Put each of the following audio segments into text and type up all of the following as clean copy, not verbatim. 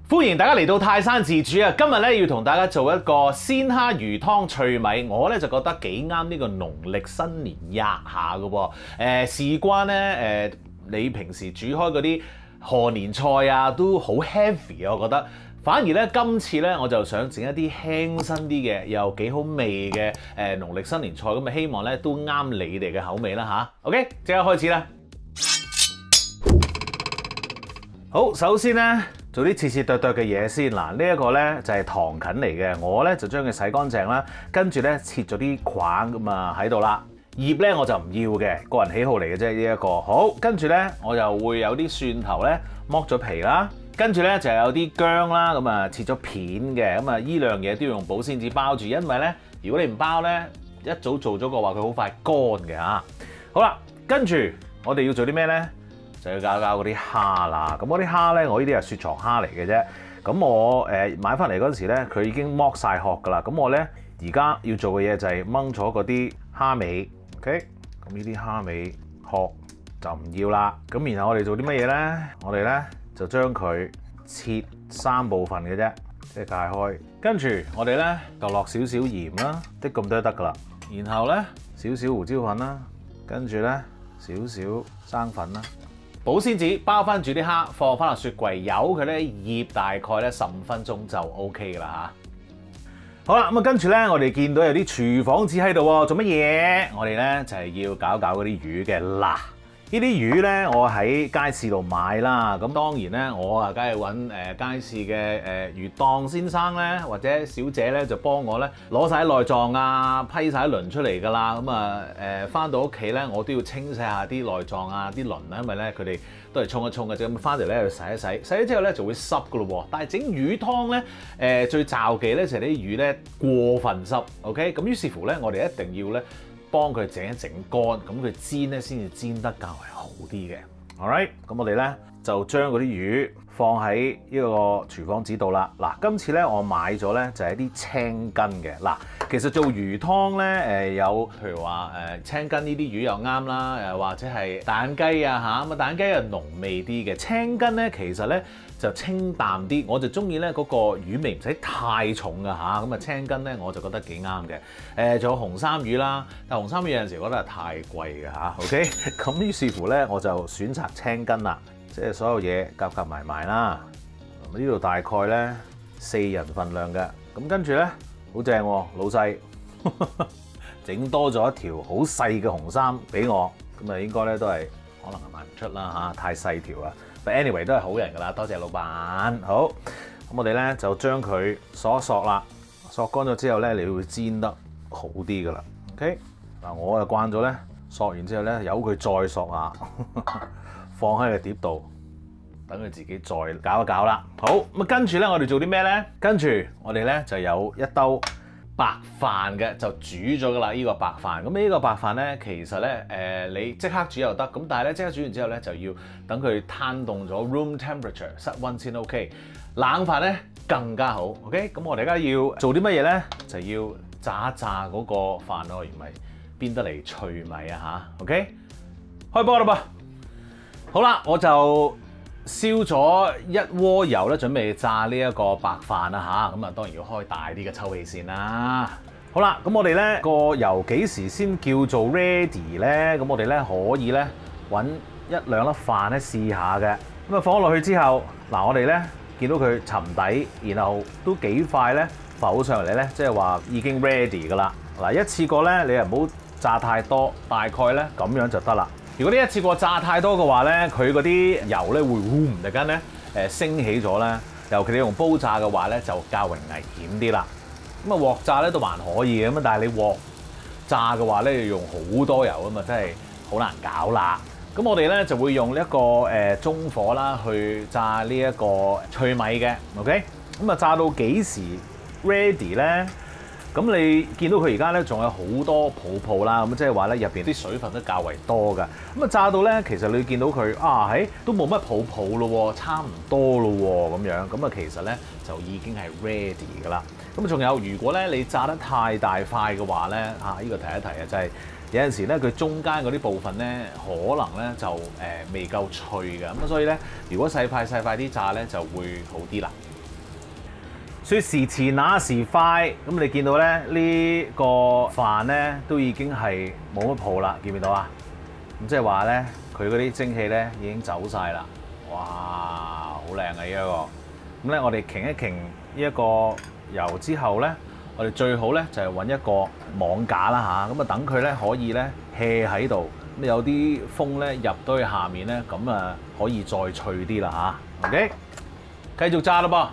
歡迎大家嚟到泰山自煮啊！今日咧要同大家做一個鮮蝦魚湯脆米，我咧就覺得幾啱呢個農曆新年吔下嘅喎。事關咧你平時煮開嗰啲賀年菜啊，都好 heavy 啊，我覺得。反而咧今次咧我就想整一啲輕身啲嘅，又幾好味嘅農曆新年菜，咁啊希望咧都啱你哋嘅口味啦吓 OK， 即刻開始啦！好，首先咧做啲切切剁剁嘅嘢先。嗱，呢一個咧就係糖芹嚟嘅，我咧就將佢洗乾淨啦，跟住咧切咗啲框咁啊喺度啦。葉咧我就唔要嘅，個人喜好嚟嘅啫呢一個。好，跟住咧我又會有啲蒜頭咧剝咗皮啦，跟住咧就有啲薑啦，咁啊切咗片嘅，咁啊依樣嘢都要用保鮮紙包住，因為咧如果你唔包咧，一早做咗嘅話佢好快乾嘅嚇。好啦，跟住我哋要做啲咩咧？就要搞嗰啲蝦啦。咁嗰啲蝦咧，我呢啲係雪藏蝦嚟嘅啫。咁我買翻嚟嗰陣時咧，佢已經剝晒殼㗎啦。咁我咧而家要做嘅嘢就係掹咗嗰啲蝦尾。OK， 咁呢啲蝦尾殼就唔要啦。咁然後我哋做啲乜嘢咧？我哋咧就將佢切3部分嘅啫，即係界開。跟住我哋咧就落少少鹽啦，啲咁多得㗎啦。然後咧少少胡椒粉啦，跟住咧少少生粉啦。保鮮紙包翻住啲蝦，放翻落雪櫃，由佢咧醃大概咧15分鐘就 OK 噶啦嚇。好啦，咁啊跟住咧，我哋見到有啲廚房紙喺度喎，做乜嘢？我哋咧就係要搞嗰啲魚嘅嗱。呢啲魚咧，我喺街市度買啦。咁當然咧，我啊梗係揾街市嘅魚檔先生咧，或者小姐咧，就幫我咧攞晒啲內臟啊，批晒一輪出嚟㗎啦。咁啊翻到屋企咧，我都要清洗下啲內臟啊、啲鱗啦，因為咧佢哋都係沖一沖嘅啫。咁翻嚟咧要洗一洗，洗咗之後咧就會濕㗎咯喎。但係整魚湯咧，最罩忌咧就係啲魚咧過分濕。OK， 咁於是乎咧，我哋一定要咧幫佢整一整乾，咁佢煎咧先至煎得較為好啲嘅。Alright， 咁我哋咧就將嗰啲魚放喺呢個廚房紙度啦。嗱，今次咧我買咗咧就係一啲青筋嘅。嗱，其實做魚湯咧有譬如話青筋呢啲魚又啱啦，或者係大眼雞啊嚇，咁啊大眼雞又濃味啲嘅。青筋咧其實咧就清淡啲，我就中意咧嗰個魚味唔使太重㗎嚇，咁啊青筋咧我就覺得幾啱嘅。仲有紅衫魚啦，但紅衫魚有陣時覺得係太貴嘅嚇。OK， 咁於是乎咧我就選擇青筋啦，即係所有嘢夾夾埋埋啦。呢度大概咧4人份量嘅，咁跟住咧好正喎，老細整多咗一條好細嘅紅衫俾我，咁啊應該咧都係可能係賣唔出啦嚇，太細條啦。But anyway 都係好人㗎啦，多謝老闆。好，咁我哋咧就將佢索一索啦，索乾咗之後咧，你會煎得好啲㗎啦。OK， 嗱我就慣咗咧，索完之後咧，由佢再索下，放喺個碟度，等佢自己再搞一搞啦。好，咁啊跟住咧，我哋做啲咩咧？跟住我哋咧就有一兜白飯嘅，就煮咗㗎啦。呢個白飯，咁呢個白飯咧，其實咧你即刻煮又得，咁但係咧即刻煮完之後咧，就要等佢攤凍咗 room temperature 室溫先 OK。冷飯咧更加好 OK。咁我哋而家要做啲乜嘢咧？就要炸一炸嗰個飯咯，而唔係變得嚟脆米啊嚇。OK， 開波啦噃。好啦，我就燒咗一鍋油咧，準備炸呢一個白飯啦嚇，咁啊當然要開大啲嘅抽氣扇啦。好啦，咁我哋咧個油幾時先叫做 ready 咧？咁我哋咧可以咧揾1-2粒飯咧試下嘅。咁啊放落去之後，嗱我哋咧見到佢沉底，然後都幾快咧浮上嚟咧，即係話已經 ready 噶啦。嗱一次過咧，你又唔好炸太多，大概咧咁樣就得啦。如果呢一次過炸太多嘅話咧，佢嗰啲油咧會突然間咧升起咗咧，尤其你用煲炸嘅話咧就較為危險啲啦。咁啊鑊炸咧都還可以嘅，咁但係你鑊炸嘅話咧要用好多油啊嘛，真係好難搞啦。咁我哋咧就會用一個中火啦去炸呢一個脆米嘅 ，OK？ 咁啊炸到幾時 ready 咧？咁你見到佢而家咧仲有好多泡泡啦，咁即係話咧入邊啲水分都較為多㗎。咁啊炸到咧，其實你見到佢都冇乜泡泡咯，差唔多咯咁樣。咁啊其實咧就已經係 ready 㗎啦。咁仲有，如果咧你炸得太大塊嘅話咧，呢個提一提啊，就係有陣時咧佢中間嗰啲部分咧可能咧就未夠脆㗎。咁所以咧，如果細塊啲炸咧就會好啲啦。說時遲那時快，咁你見到咧呢個飯咧都已經係冇乜泡啦，見唔見到啊？咁即係話咧，佢嗰啲蒸氣咧已經走晒啦。哇，好靚啊呢一個！咁咧我哋擎一擎呢一個油之後咧，我哋最好咧就係揾一個網架啦嚇，咁啊等佢咧可以咧 hea 喺度，咁有啲風咧入到去下面咧，咁啊可以再脆啲啦嚇。OK， 繼續炸啦噃！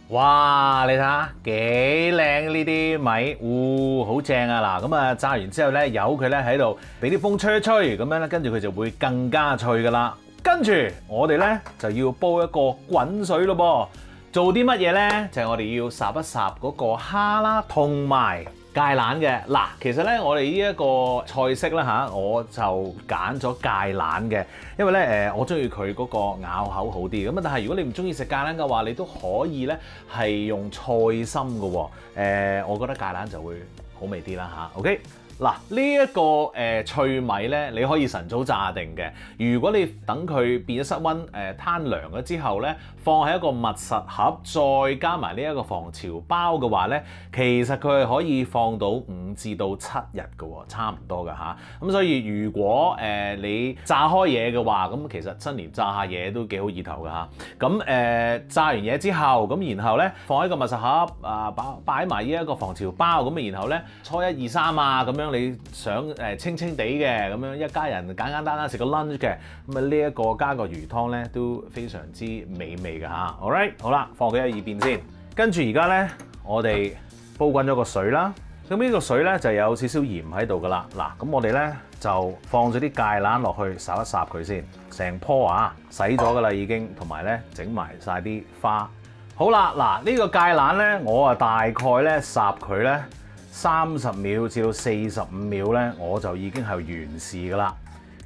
哇！你睇下幾靚呢啲米，好正啊！嗱，咁啊炸完之後咧，由佢咧喺度俾啲風吹一吹，咁樣咧跟住佢就會更加脆噶啦。跟住我哋咧就要煲一個滾水咯噃，做啲乜嘢咧？就係我哋要烚一烚嗰個蝦啦，同埋芥蘭嘅。嗱，其實咧我哋呢一個菜式啦嚇，我就揀咗芥蘭嘅，因為咧我中意佢嗰個咬口好啲。咁啊，但係如果你唔中意食芥蘭嘅話，你都可以咧係用菜心嘅喎。我覺得芥蘭就會好味啲啦嚇。OK。嗱，呢一個脆米咧，你可以晨早炸定嘅。如果你等佢變咗室溫攤涼咗之後咧，放喺一個密實盒，再加埋呢一個防潮包嘅話咧，其實佢係可以放到5至到7日嘅喎，差唔多㗎嚇。咁所以如果你炸開嘢嘅話，咁其實新年炸下嘢都幾好意頭㗎嚇。咁炸完嘢之後，咁然後咧放喺個密實盒啊，擺埋呢一個防潮包，咁啊然後咧初1、2、3啊咁樣。你想清清地嘅咁樣一家人簡簡單單食個 lunch 嘅，咁啊呢一個加個魚湯咧都非常之美味嘅嚇。Alright， 好啦，放佢喺一邊先。跟住而家咧，我哋煲滾咗個水啦。咁呢個水咧就有少少鹽喺度噶啦。嗱，咁我哋咧就放咗啲芥蘭落去烚一烚佢先，成棵啊洗咗噶啦已經，同埋咧整埋晒啲花。好啦，嗱呢個芥蘭咧，我啊大概咧烚佢咧30秒至到45秒咧，我就已經係完事噶啦。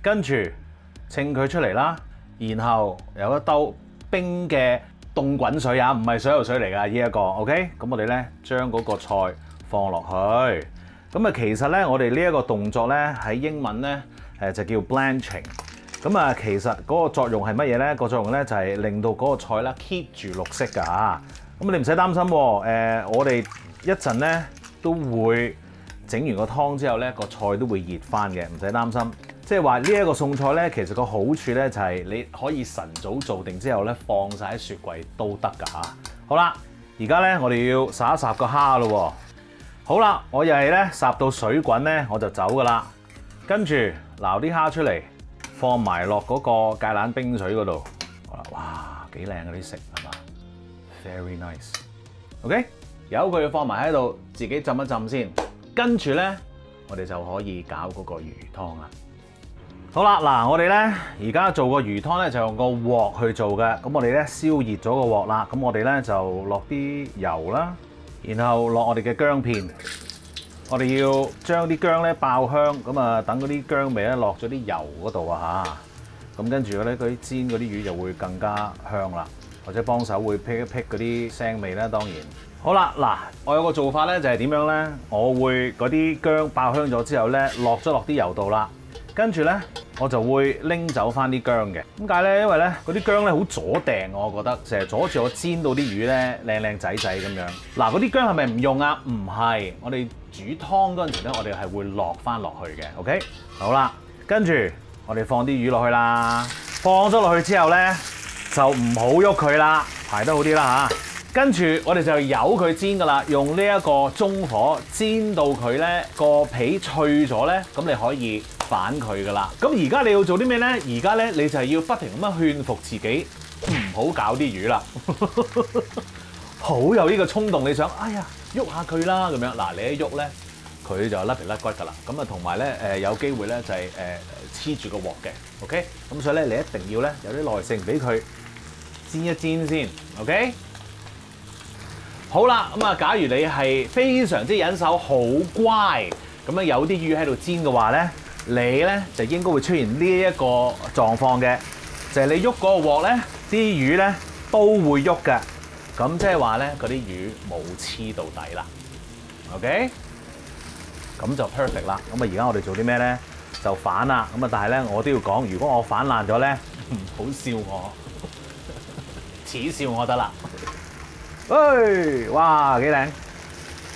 跟住稱佢出嚟啦，然後有一兜冰嘅凍滾水啊，唔係水喉水嚟噶呢一個。OK， 咁我哋咧將嗰個菜放落去。咁啊，其實咧我哋呢一個動作咧喺英文咧就叫 blanching。咁啊，其實嗰個作用係乜嘢咧？個作用咧就係令到嗰個菜啦 keep 住綠色㗎嚇。咁你唔使擔心喎。我哋一陣咧都會整完個湯之後咧，個菜都會熱翻嘅，唔使擔心。即係話呢一個餸菜咧，其實個好處咧就係你可以晨早做定之後咧，放晒喺雪櫃都得㗎嚇。好啦，而家咧我哋要烚一烚個蝦咯喎。好啦，我又係咧烚到水滾咧，我就走㗎啦。跟住撈啲蝦出嚟，放埋落嗰個芥蘭冰水嗰度。哇，幾靚嗰啲色係嘛 ？Very nice。OK。有佢放埋喺度，自己浸一浸先。跟住咧，我哋就可以搞嗰個魚湯啦。好啦，嗱，我哋咧而家做個魚湯咧，就用個鑊去做嘅。咁我哋咧燒熱咗個鑊啦。咁我哋咧就落啲油啦，然後落我哋嘅薑片。我哋要將啲薑咧爆香，咁啊等嗰啲薑味咧落咗啲油嗰度啊嚇。咁跟住咧嗰啲煎嗰啲魚就會更加香啦。或者幫手會辟一辟嗰啲腥味啦，當然。好啦，嗱，我有個做法咧，就係點樣咧？我會嗰啲薑爆香咗之後咧，落咗落啲油度啦，跟住咧我就會拎走翻啲薑嘅。點解咧？因為咧嗰啲薑咧好阻掟，我覺得成日阻住我煎到啲魚咧靚靚仔仔咁樣。嗱，嗰啲薑係咪唔用啊？唔係，我哋煮湯嗰陣時咧，我哋係會落翻落去嘅。OK， 好啦，跟住我哋放啲魚落去啦，放咗落去之後咧，就唔好喐佢啦，排得好啲啦嚇。跟住我哋就由佢煎噶啦，用呢一個中火煎到佢咧個皮脆咗咧，咁你可以反佢噶啦。咁而家你要做啲咩咧？而家咧你就係要不停咁樣勸服自己，唔好搞啲魚啦。好有呢個衝動，你想哎呀喐下佢啦咁樣。嗱，你一喐咧，佢就甩皮甩骨噶啦。咁啊同埋咧有機會咧就係黐住個鑊嘅。OK， 咁所以咧你一定要咧有啲耐性俾佢煎一煎先。OK。好啦，咁啊，假如你係非常之忍手、好乖，咁樣有啲魚喺度煎嘅話咧，你咧就應該會出現呢一個狀況嘅，就係你喐嗰個鑊咧，啲魚咧都會喐嘅，咁即係話咧嗰啲魚冇黐到底啦。OK， 咁就 perfect 啦。咁啊，而家我哋做啲咩咧？就反啦。咁啊，但係咧我都要講，如果我反爛咗咧，唔好笑我，恥笑我得啦。喂，哇，幾靚！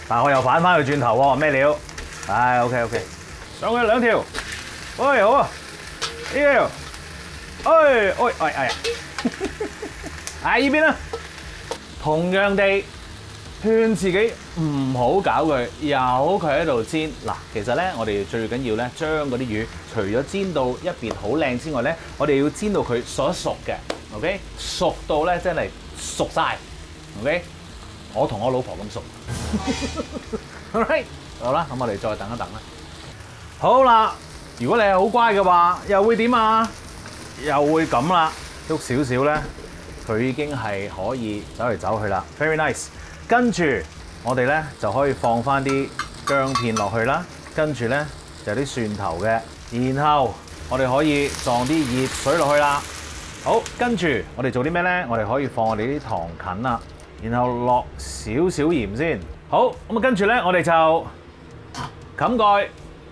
但我又反翻去轉頭喎，咩料？唉 ，OK， 上去2條。喂，好啊，呢條。哎呀，喺呢邊啦。同樣地，勸自己唔好搞佢，由佢喺度煎。嗱，其實咧，我哋最緊要咧，將嗰啲魚除咗煎到一邊好靚之外咧，我哋要煎到佢熟嘅 ，OK？ 熟到咧真係熟晒 ，OK？ 我同我老婆咁熟。Alright， 好啦，咁我哋再等一等啦。好啦，如果你係好乖嘅話，又會點啊？又會咁啦，喐少少咧，佢已經係可以走嚟走去啦。Very nice。跟住我哋咧就可以放翻啲薑片落去啦，跟住咧就有啲蒜頭嘅，然後我哋可以撞啲熱水落去啦。好，跟住我哋做啲咩咧？我哋可以放我哋啲糖芹啦，然後落少少鹽先。好，咁啊跟住咧我哋就冚蓋，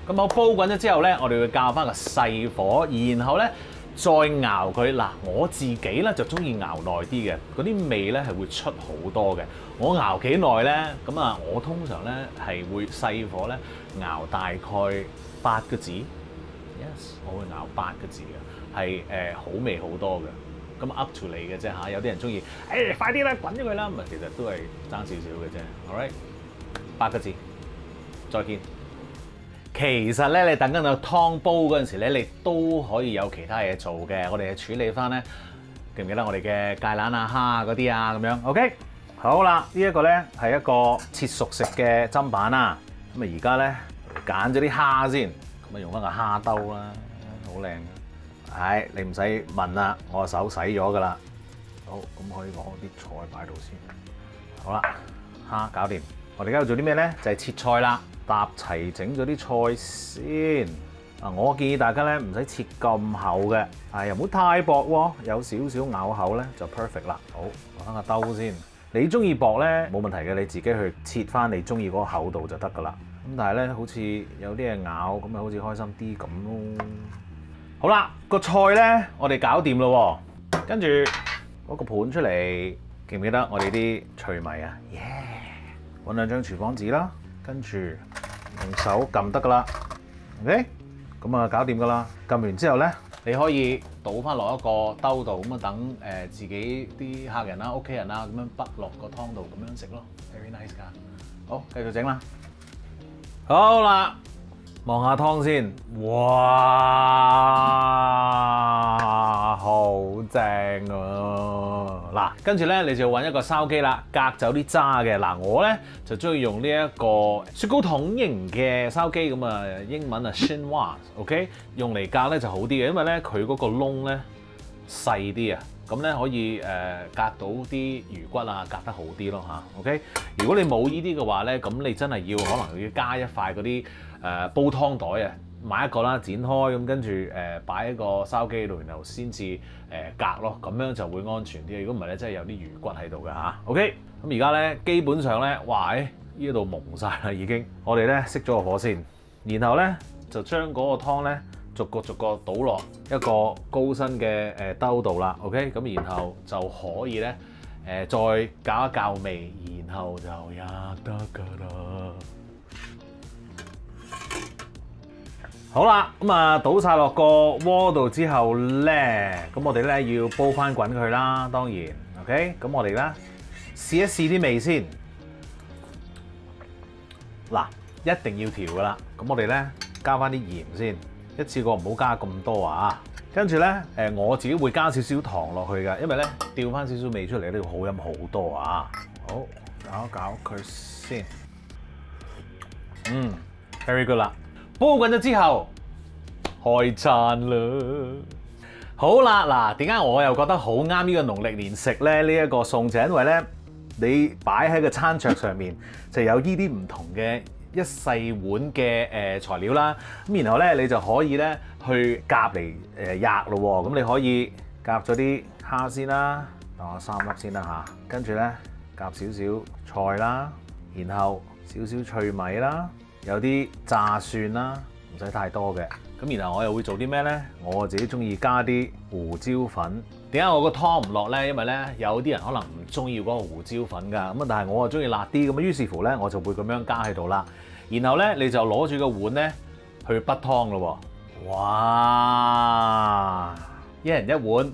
咁好煲滾咗之後咧，我哋會較翻個細火，然後咧再熬佢。嗱，我自己咧就中意熬耐啲嘅，嗰啲味咧係會出好多嘅。我熬幾耐咧？咁啊，我通常咧係會細火咧熬大概8個字。Yes， 我會熬8個字嘅，係好味好多嘅。咁 up to 你嘅啫嚇，有啲人中意，快啲啦，滾咗佢啦，咁啊其實都係爭少少嘅啫。All right， 8個字，再見。其實咧，你等緊個湯煲嗰陣時咧，你都可以有其他嘢做嘅。我哋係處理翻咧，記唔記得我哋嘅芥蘭啊、蝦嗰啲啊咁樣 ？OK， 好啦，呢一個咧係一個切熟食嘅砧板啦。咁啊而家咧揀咗啲蝦先，咁啊用翻個蝦兜啦，好靚。係，你唔使問啦，我手洗咗噶啦。好，咁可以攞啲菜擺度先。好啦，蝦搞掂。我哋而家要做啲咩咧？就係切菜啦。搭齊整咗啲菜先。啊，我建議大家咧唔使切咁厚嘅，但係又唔好太薄喎，有少少咬口咧就 perfect 啦。好，攞翻個兜先。你中意薄咧冇問題嘅，你自己去切翻你中意嗰個厚度就得噶啦。咁但係咧好似有啲嘢咬，咁咪好似開心啲咁咯。好啦，個菜咧我哋搞掂咯喎，跟住攞個盤出嚟，記唔記得我哋啲脆米啊？耶！揾2張廚房紙啦。跟住用手撳得噶啦 ，OK， 咁啊搞掂噶啦。撳完之後咧，你可以倒翻落一個兜度，咁啊等自己啲客人啦、屋企人啦咁樣畢落個湯度咁樣食咯 ，very nice 噶。好，繼續整啦。好啦，望下湯先，哇，好正啊！嗱，跟住咧你就揾一個筲箕啦，隔走啲渣嘅。嗱，我咧就中意用呢一個雪糕筒型嘅筲箕，咁啊英文啊 chinoise，OK， 用嚟隔咧就好啲嘅，因為咧佢嗰個窿咧細啲啊，咁咧可以隔到啲魚骨啊，隔得好啲咯嚇。OK， 如果你冇呢啲嘅話咧，咁你真係要可能要加一塊嗰啲煲湯袋啊。買一個啦，剪開咁，跟住擺喺個筲箕度，然後先至隔咯，咁樣就會安全啲。如果唔係咧，真係有啲魚骨喺度嘅嚇。OK， 咁而家咧基本上咧，哇！呢度蒙晒啦已經。我哋咧熄咗個火先，然後咧就將嗰個湯咧逐個倒落一個高身嘅兜度啦。OK， 咁然後就可以咧再校一校味，然後就得㗎啦。好啦，咁啊倒晒落個鍋度之後咧，咁我哋咧要煲翻滾佢啦，當然 ，OK， 咁我哋咧試一試啲味先。嗱，一定要調噶啦，咁我哋咧加翻啲鹽先，一次過唔好加咁多啊。跟住咧，我自己會加少少糖落去㗎，因為咧調翻少少味出嚟咧會好飲好多啊。好，搞一搞佢先。very good 啦。煲滾咗之後，開餐啦！好啦，嗱，點解我又覺得好啱呢個農曆年食咧？呢一個餸就因為咧，你擺喺個餐桌上面就有呢啲唔同嘅一細碗嘅材料啦。咁然後咧，你就可以咧去夾嚟吔咯喎。咁你可以夾咗啲蝦先啦，當我3粒先啦嚇。跟住咧夾少少菜啦，然後少少脆米啦。有啲炸蒜啦，唔使太多嘅。咁然後我又會做啲咩咧？我自己中意加啲胡椒粉，點解我個湯唔落咧？因為咧有啲人可能唔中意嗰個胡椒粉㗎，咁啊但係我啊中意辣啲，咁啊於是乎咧我就會咁樣加喺度啦。然後咧你就攞住個碗咧去滗湯咯喎，哇！一人一碗。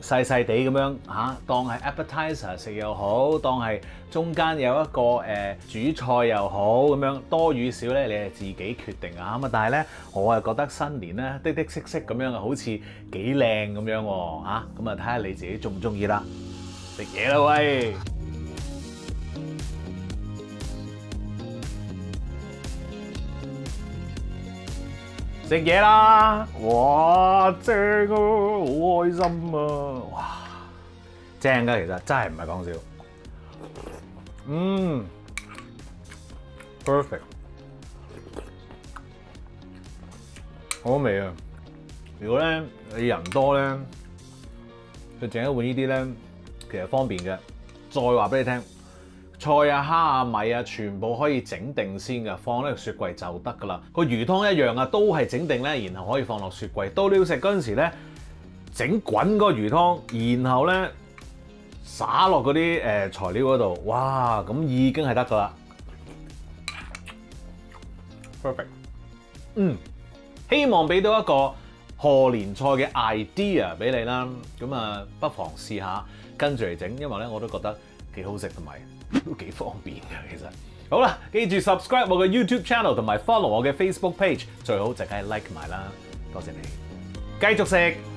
細細地咁樣嚇，當係 appetizer 食又好，當係中間有一個主菜又好咁樣，多與少咧你係自己決定啊咁啊！但係咧，我係覺得新年咧的的色色咁樣啊，好似幾靚咁樣喎嚇，咁啊睇下你自己中唔中意啦！食嘢啦喂！食嘢啦！哇，正啊，好開心啊！哇，正㗎，其實真係唔係講笑。perfect， 好味啊！如果咧你人多咧，佢整一碗呢啲咧，其實方便嘅。再話俾你聽。菜啊、蝦啊、米啊，全部可以整定先㗎，放喺個雪櫃就得㗎啦。個魚湯一樣啊，都係整定咧，然後可以放落雪櫃。到你要食嗰陣時咧，整滾個魚湯，然後咧灑落嗰啲材料嗰度，哇！咁已經係得㗎啦。perfect。希望俾到一個賀年菜嘅 idea 俾你啦。咁啊，不妨試下跟住嚟整，因為咧我都覺得幾好食同埋。都幾方便㗎，其實。好啦，記住 subscribe 我嘅 YouTube channel 同埋 follow 我嘅 Facebook page，最好就梗係 like 埋啦。多謝你，繼續食。